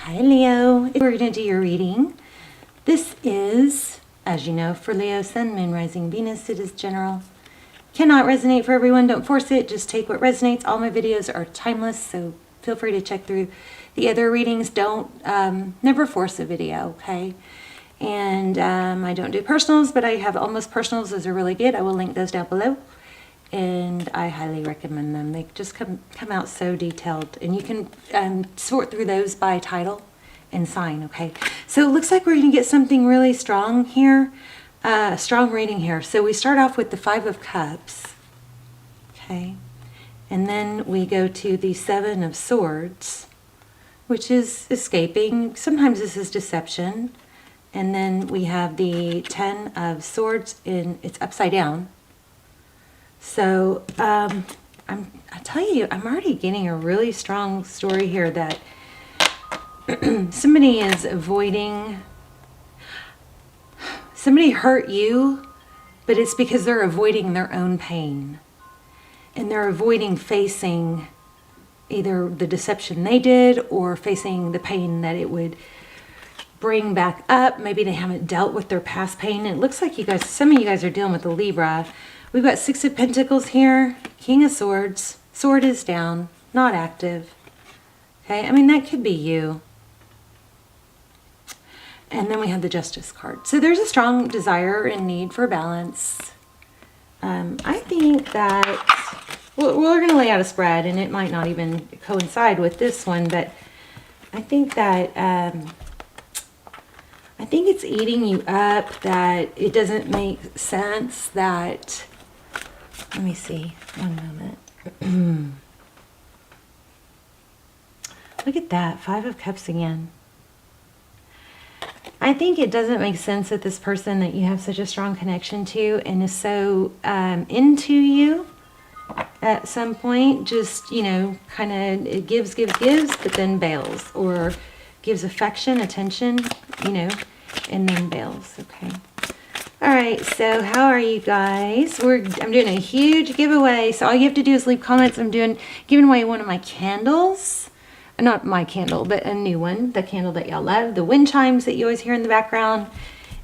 Hi Leo, we're going to do your reading. This is, as you know, for Leo, Sun, Moon, Rising, Venus. It is general. Cannot resonate for everyone. Don't force it. Just take what resonates. All my videos are timeless, so feel free to check through the other readings. Don't, never force a video, okay? And I don't do personals, but I have almost personals. Those are really good. I will link those down below. And I highly recommend them. They just come out so detailed, and you can sort through those by title and sign. Okay, so it looks like we're going to get something really strong here, strong reading here. So we start off with the Five of Cups, okay, and then we go to the Seven of Swords, which is escaping. Sometimes this is deception, and then we have the Ten of Swords it's upside down. So, I tell you, I'm already getting a really strong story here that somebody is avoiding, somebody hurt you, but it's because they're avoiding their own pain. And they're avoiding facing either the deception they did or facing the pain that it would bring back up. Maybe they haven't dealt with their past pain. It looks like you guys, some of you guys are dealing with a Libra. We've got Six of Pentacles here, King of Swords, sword is down, not active. Okay, I mean, that could be you. And then we have the Justice card. So there's a strong desire and need for balance. I think that, well, we're going to lay out a spread, and it might not even coincide with this one, but I think that, I think it's eating you up, that it doesn't make sense that, let me see, one moment. Look at that, Five of Cups again. I think it doesn't make sense that this person that you have such a strong connection to and is so into you at some point, just, you know, kind of it gives, but then bails, or gives affection, attention, you know, and then bails. Okay. All right, so how are you guys? I'm doing a huge giveaway, so all you have to do is leave comments. I'm giving away one of my candles. Not my candle, but a new one, the candle that y'all love, the wind chimes that you always hear in the background,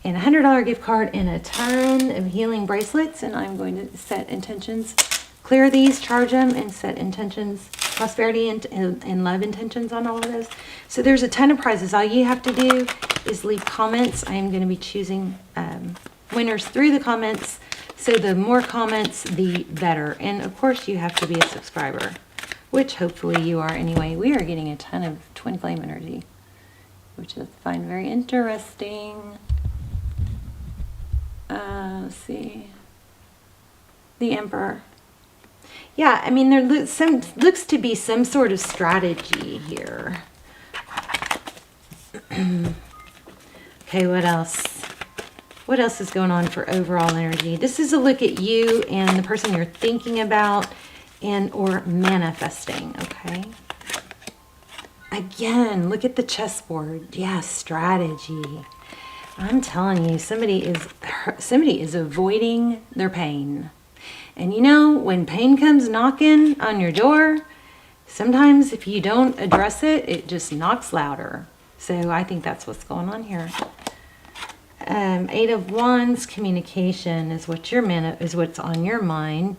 and a $100 gift card, and a ton of healing bracelets. And I'm going to set intentions, clear these, charge them, and set intentions, prosperity and love intentions on all of those. So there's a ton of prizes. All you have to do is leave comments. I am going to be choosing winners through the comments. So the more comments, the better. And of course, you have to be a subscriber, which hopefully you are anyway. We are getting a ton of twin flame energy, which I find very interesting. Let's see. The Emperor. Yeah, I mean, there looks to be some sort of strategy here. Okay, what else? What else is going on for overall energy? This is a look at you and the person you're thinking about and or manifesting, okay? Again, look at the chessboard. Yeah, strategy. I'm telling you, somebody is avoiding their pain. And you know, when pain comes knocking on your door, sometimes if you don't address it, it just knocks louder. So I think that's what's going on here. Eight of Wands, communication is what is what's on your mind.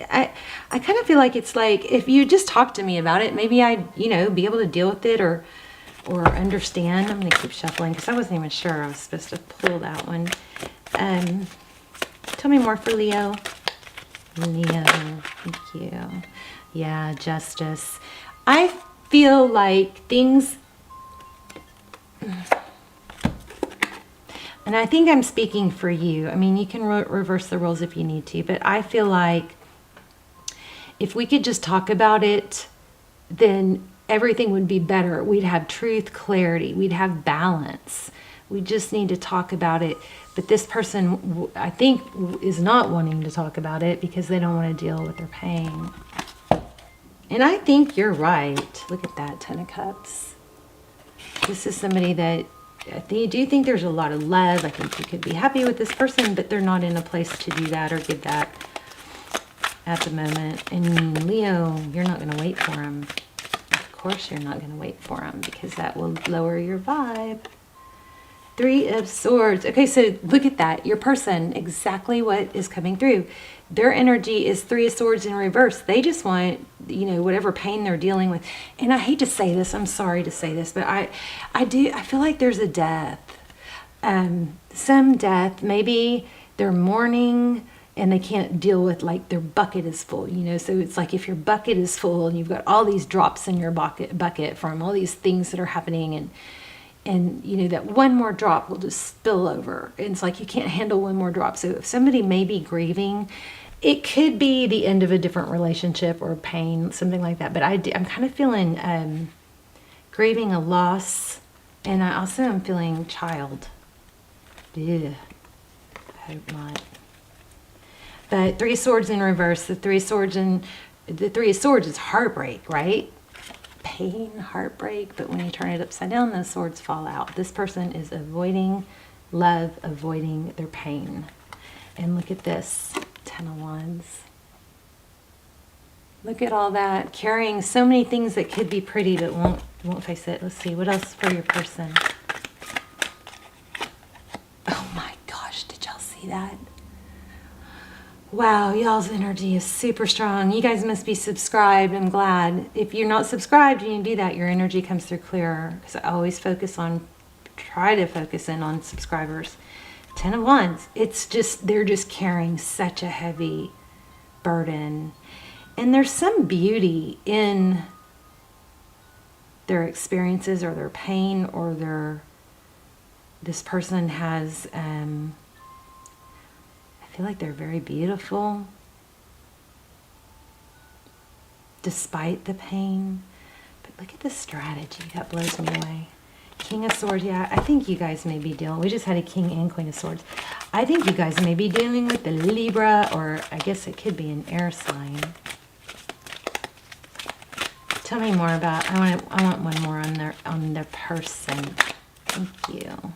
I kind of feel like it's like if you just talk to me about it, maybe I'd, you know, be able to deal with it or understand. I'm going to keep shuffling because I wasn't even sure I was supposed to pull that one. Tell me more for Leo. Leo, thank you. Yeah, Justice. I feel like things... And I think I'm speaking for you. I mean, you can reverse the roles if you need to, but I feel like if we could just talk about it, then everything would be better. We'd have truth, clarity. We'd have balance. We just need to talk about it. But this person, I think, is not wanting to talk about it because they don't want to deal with their pain. And I think you're right. Look at that, Ten of Cups. This is somebody that I do think there's a lot of love. I think you could be happy with this person, but they're not in a place to do that or give that at the moment. And Leo, you're not going to wait for him. Of course you're not going to wait for them because that will lower your vibe. 3 of Swords. Okay, so look at that. Your person, exactly what is coming through. Their energy is 3 of Swords in reverse. They just want, you know, whatever pain they're dealing with. And I hate to say this. I'm sorry to say this, but I feel like there's a death. Some death. Maybe they're mourning and they can't deal with, like, their bucket is full, you know. So it's like if your bucket is full and you've got all these drops in your bucket from all these things that are happening, and you know that one more drop will just spill over. And it's like you can't handle one more drop. So if somebody may be grieving, it could be the end of a different relationship or pain, something like that. But I'm kind of feeling grieving a loss, and I also am feeling child. Ugh, I hope not. But 3 of Swords in reverse. The 3 of Swords is heartbreak, right? Pain, heartbreak. But when you turn it upside down, those swords fall out. This person is avoiding love, avoiding their pain. And look at this, 10 of Wands. Look at all that, carrying so many things that could be pretty but won't face it. Let's see, what else for your person? Oh my gosh, did y'all see that? Wow, y'all's energy is super strong. You guys must be subscribed. I'm glad. If you're not subscribed and you do that, your energy comes through clearer. Because I always try to focus in on subscribers. 10 of Wands. It's just, they're just carrying such a heavy burden. And there's some beauty in their experiences or their pain or this person has, I feel like they're very beautiful despite the pain. But look at the strategy. That blows me away. King of Swords. Yeah, I think you guys may be dealing. We just had a King and Queen of Swords. I think you guys may be dealing with the Libra, or I guess it could be an air sign. Tell me more about. I want one more on their person. Thank you.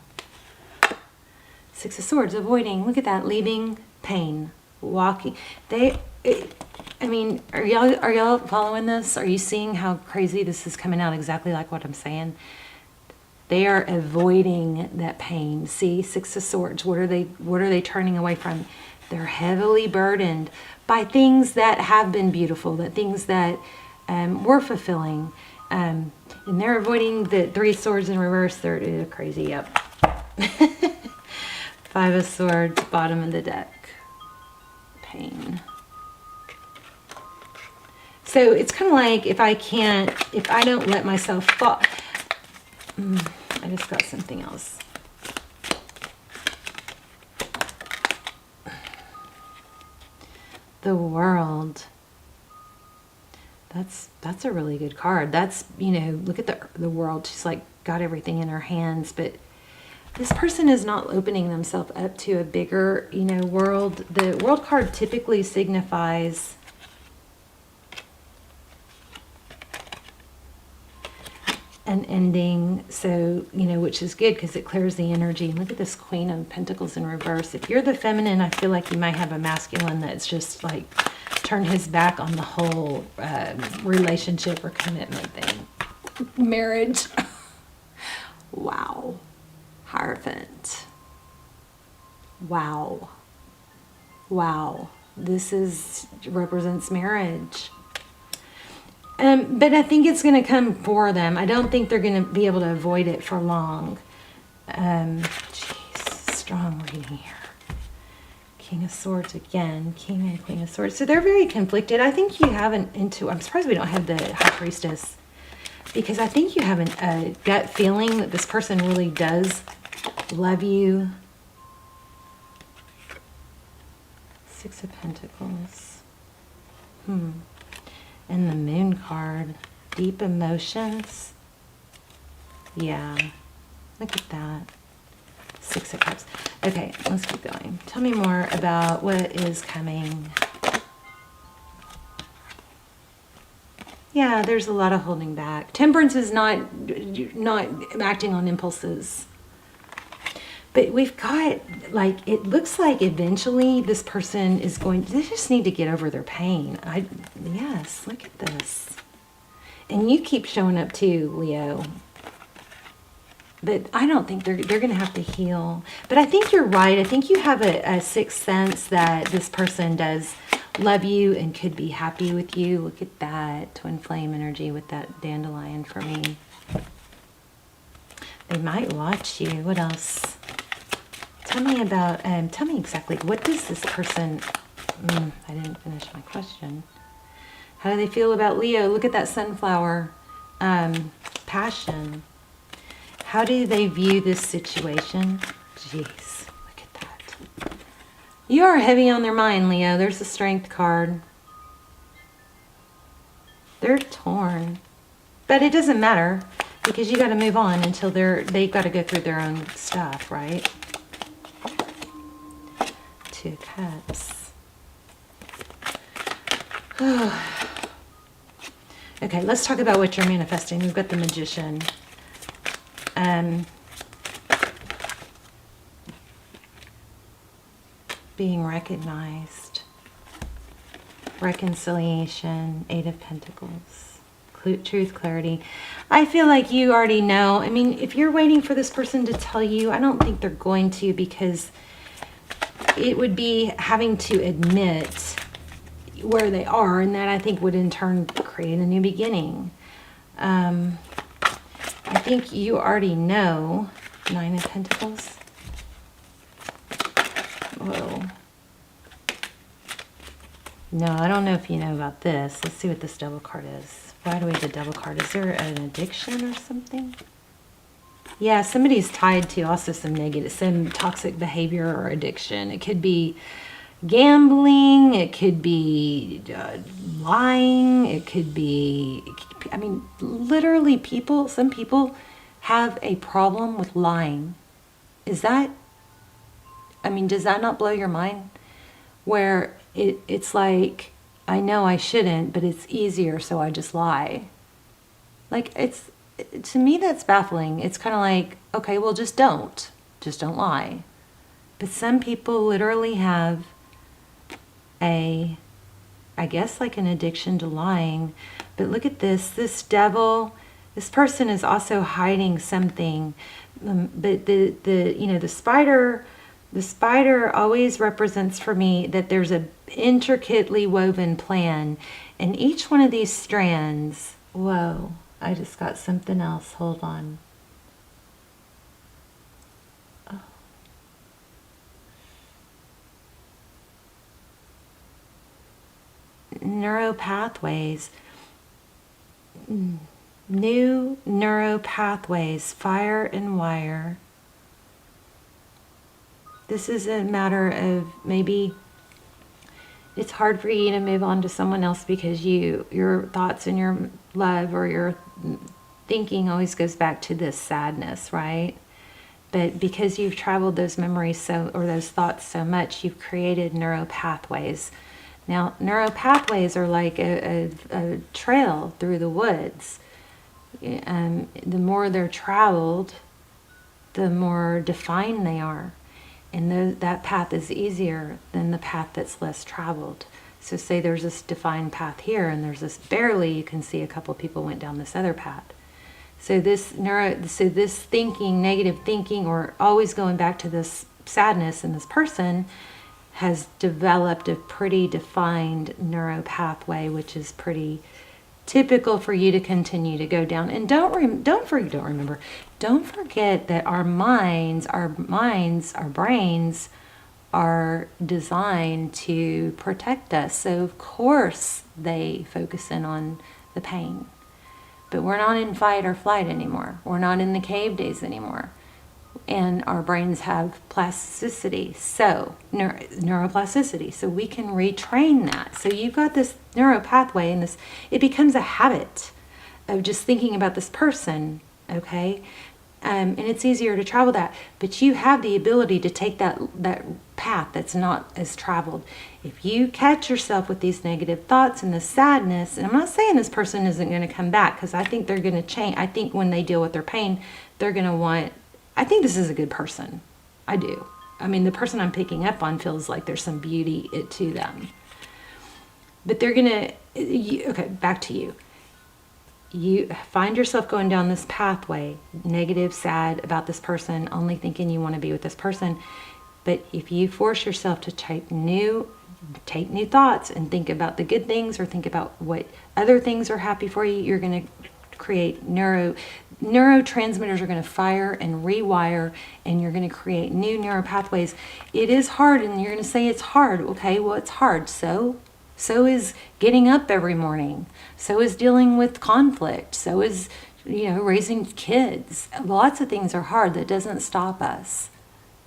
6 of Swords. Avoiding. Look at that. Leaving pain, walking. I mean, are y'all following this? Are you seeing how crazy this is coming out? Exactly like what I'm saying. They are avoiding that pain. See, 6 of Swords. What are they turning away from? They're heavily burdened by things that have been beautiful, that things that were fulfilling, and they're avoiding the 3 of Swords in reverse. They're crazy. Yep. 5 of Swords, bottom of the deck. Pain. So it's kind of like if I don't let myself fall. I just got something else. The World. That's a really good card. That's, you know, look at the World. She's like got everything in her hands, but this person is not opening themselves up to a bigger, you know, world. The World card typically signifies an ending, so, you know, which is good because it clears the energy. Look at this Queen of Pentacles in reverse. If you're the feminine, I feel like you might have a masculine that's just like turned his back on the whole relationship or commitment thing. Marriage. Wow. Hierophant. Wow. Wow. This represents marriage. But I think it's going to come for them. I don't think they're going to be able to avoid it for long. Jeez, strong reading here. King of Swords again. King and Queen of Swords. So they're very conflicted. I think you have I'm surprised we don't have the High Priestess. Because I think you have a gut feeling that this person really does love you. 6 of Pentacles. And the Moon card. Deep emotions. Yeah. Look at that. 6 of Cups. Okay, let's keep going. Tell me more about what is coming. Yeah, there's a lot of holding back. Temperance is not acting on impulses. But we've got, like, it looks like eventually this person is they just need to get over their pain. Yes, look at this. And you keep showing up too, Leo. But I don't think they're going to have to heal. But I think you're right. I think you have a sixth sense that this person does love you and could be happy with you. Look at that twin flame energy with that dandelion for me. They might watch you. What else? Tell me about, tell me exactly, what does this person, I didn't finish my question. How do they feel about Leo? Look at that sunflower, passion. How do they view this situation? Jeez, look at that. You are heavy on their mind, Leo. There's the Strength card. They're torn. But it doesn't matter because you got to move on until they've got to go through their own stuff, right? Two Cups. Okay, let's talk about what you're manifesting. We've got the Magician. Being recognized, reconciliation, Eight of Pentacles, truth, clarity. I feel like you already know. I mean, if you're waiting for this person to tell you, I don't think they're going to, because it would be having to admit where they are, and that I think would in turn create a new beginning. I think you already know. Nine of Pentacles. Whoa. No, I don't know if you know about this. Let's see what this Devil card is. Why do we have a Devil card? Is there an addiction or something? Yeah, somebody's tied to also some toxic behavior or addiction. It could be gambling. It could be lying. It could be, I mean, literally some people have a problem with lying. Is that, I mean, does that not blow your mind? Where it's like, I know I shouldn't, but it's easier, so I just lie. Like, to me, that's baffling. It's kind of like, okay, well, just don't lie. But some people literally have I guess like an addiction to lying. But look at this devil. This person is also hiding something. But the spider always represents for me that there's a intricately woven plan, and each one of these strands. Whoa, I just got something else. Hold on. Neuropathways. New neuropathways, fire and wire. This is a matter of maybe it's hard for you to move on to someone else because your thoughts and your love or your thinking always goes back to this sadness, right? But because you've traveled those memories or those thoughts so much, you've created neuropathways. Now, neuropathways are like a trail through the woods. The more they're traveled, the more defined they are. And that path is easier than the path that's less traveled. So say there's this defined path here, and there's this barely, you can see a couple people went down this other path. So this thinking, negative thinking, or always going back to this sadness in this person has developed a pretty defined neuropathway, which is pretty typical for you to continue to go down. And don't forget that our brains are designed to protect us. So of course they focus in on the pain. But we're not in fight or flight anymore. We're not in the cave days anymore. And our brains have plasticity, so neuroplasticity, so we can retrain that. So you've got this neuropathway, and it becomes a habit of just thinking about this person, okay? And it's easier to travel that, but you have the ability to take that path that's not as traveled. If you catch yourself with these negative thoughts and the sadness, and I'm not saying this person isn't going to come back, because I think they're going to change. I think when they deal with their pain, they're going to want. I think this is a good person. I do. I mean, the person I'm picking up on feels like there's some beauty to them. But they're going to, okay, back to you. you find yourself going down this pathway, negative, sad about this person, only thinking you want to be with this person. But if you force yourself to take new thoughts and think about the good things, or think about what other things are happy for you, you're going to create neurotransmitters are going to fire and rewire, and you're going to create new neural pathways. It is hard, and you're going to say it's hard. Okay, well, it's hard. So is getting up every morning. So is dealing with conflict. So is, raising kids. Lots of things are hard. That doesn't stop us.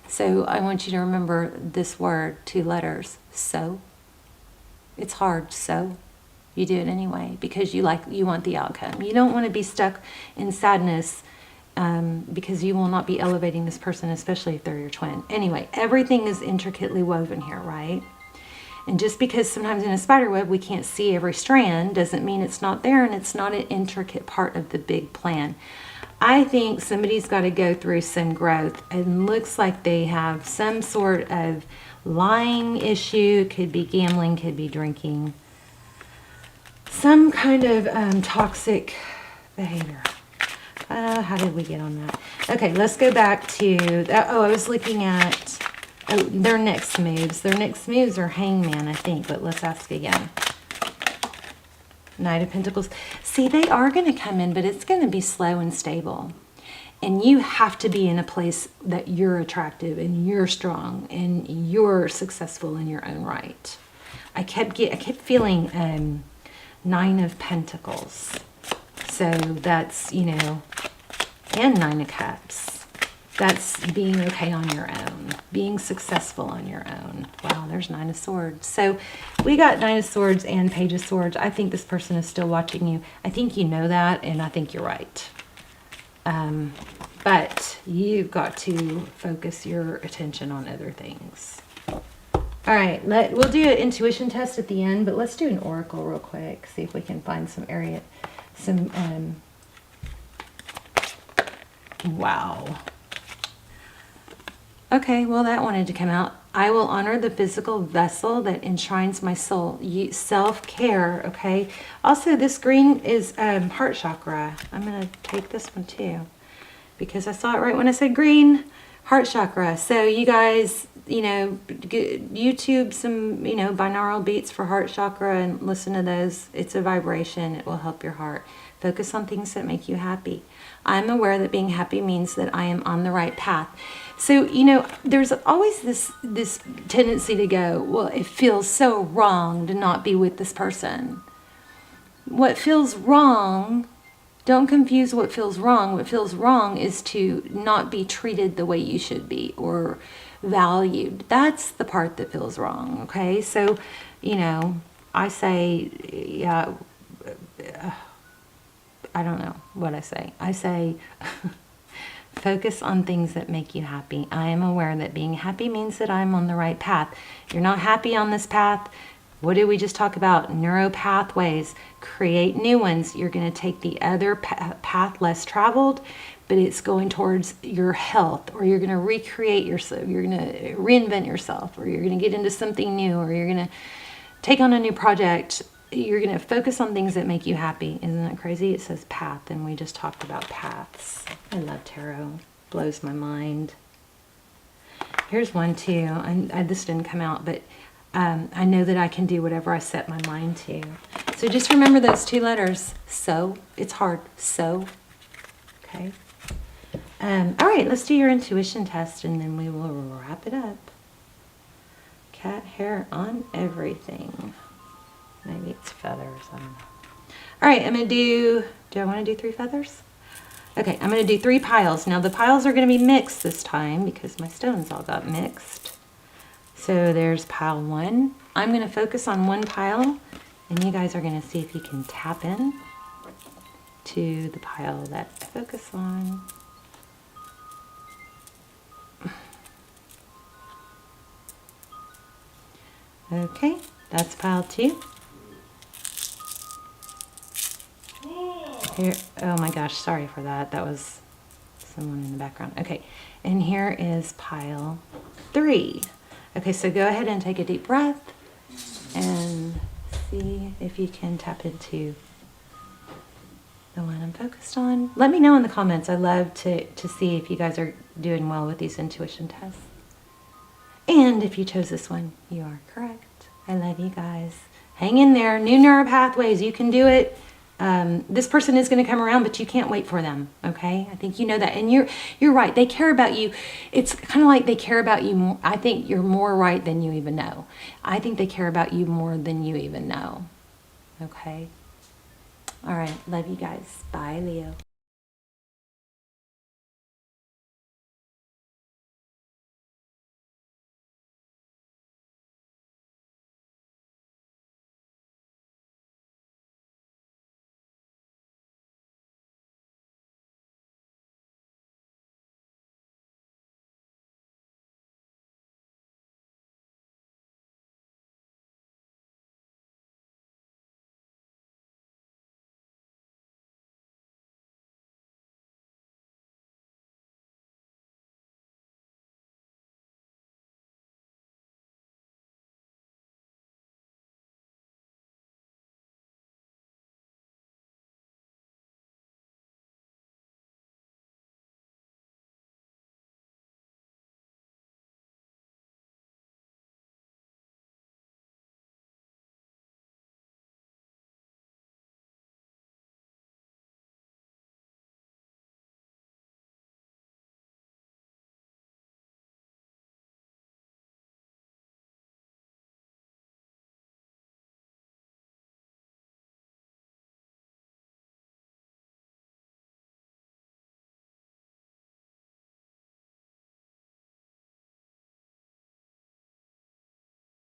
So I want you to remember this word, 2 letters, so. It's hard, so. You do it anyway because you want the outcome. You don't want to be stuck in sadness because you will not be elevating this person, especially if they're your twin. Anyway, everything is intricately woven here, right? And just because sometimes in a spider web we can't see every strand doesn't mean it's not there, and it's not an intricate part of the big plan. I think somebody's got to go through some growth. It looks like they have some sort of lying issue. Could be gambling, could be drinking. Some kind of toxic behavior. How did we get on that? Okay, let's go back to... I was looking at... their next moves. Their next moves are Hangman, I think. But let's ask again. Knight of Pentacles. See, they are going to come in, but it's going to be slow and stable. And you have to be in a place that you're attractive and you're strong and you're successful in your own right. I kept feeling 9 of Pentacles. So that's, and 9 of Cups. That's being okay on your own, being successful on your own. Wow, there's 9 of Swords. So we got 9 of Swords and Page of Swords. I think this person is still watching you. I think you know that, and I think you're right. But you've got to focus your attention on other things. All right, we'll do an intuition test at the end, but let's do an oracle real quick. See if we can find wow. Okay, well, that wanted to come out. I will honor the physical vessel that enshrines my soul. Self-care, okay? Also, this green is heart chakra. I'm going to take this one too because I saw it right when I said green, heart chakra. So you guys, YouTube some, binaural beats for heart chakra and listen to those. It's a vibration. It will help your heart. Focus on things that make you happy. I'm aware that being happy means that I am on the right path. So, there's always this tendency to go, well, it feels so wrong to not be with this person. What feels wrong, don't confuse what feels wrong. What feels wrong is to not be treated the way you should be or valued. That's the part that feels wrong, okay? So, I say, yeah, I don't know what I say. I say... Focus on things that make you happy. I am aware that being happy means that I'm on the right path. You're not happy on this path. What did we just talk about? Neuro pathways. Create new ones. You're going to take the other path less traveled, but it's going towards your health, or you're going to recreate yourself. You're going to reinvent yourself, or you're going to get into something new, or you're going to take on a new project. You're going to focus on things that make you happy. Isn't that crazy? It says path, and we just talked about paths. I love tarot. Blows my mind. Here's one too. This didn't come out, but I know that I can do whatever I set my mind to. So just remember those 2 letters. So. It's hard. So. Okay. All right, let's do your intuition test, and then we will wrap it up. Cat hair on everything. Maybe it's feathers. I don't know. All right, I'm going to do I want to do 3 feathers? Okay, I'm going to do 3 piles. Now, the piles are going to be mixed this time because my stones all got mixed. So there's pile 1. I'm going to focus on 1 pile, and you guys are going to see if you can tap in to the pile that I focus on. Okay, that's pile 2. Here, oh my gosh, sorry for that. That was someone in the background. Okay, and here is pile 3. Okay, so go ahead and take a deep breath and see if you can tap into the one I'm focused on. Let me know in the comments. I love to see if you guys are doing well with these intuition tests. And if you chose this one, you are correct. I love you guys. Hang in there. New neural pathways. You can do it. This person is going to come around, but you can't wait for them. Okay, I think you know that, and you're right. They care about you. It's kind of like they care about you more. I think you're more right than you even know. I think they care about you more than you even know. Okay. All right. Love you guys. Bye, Leo.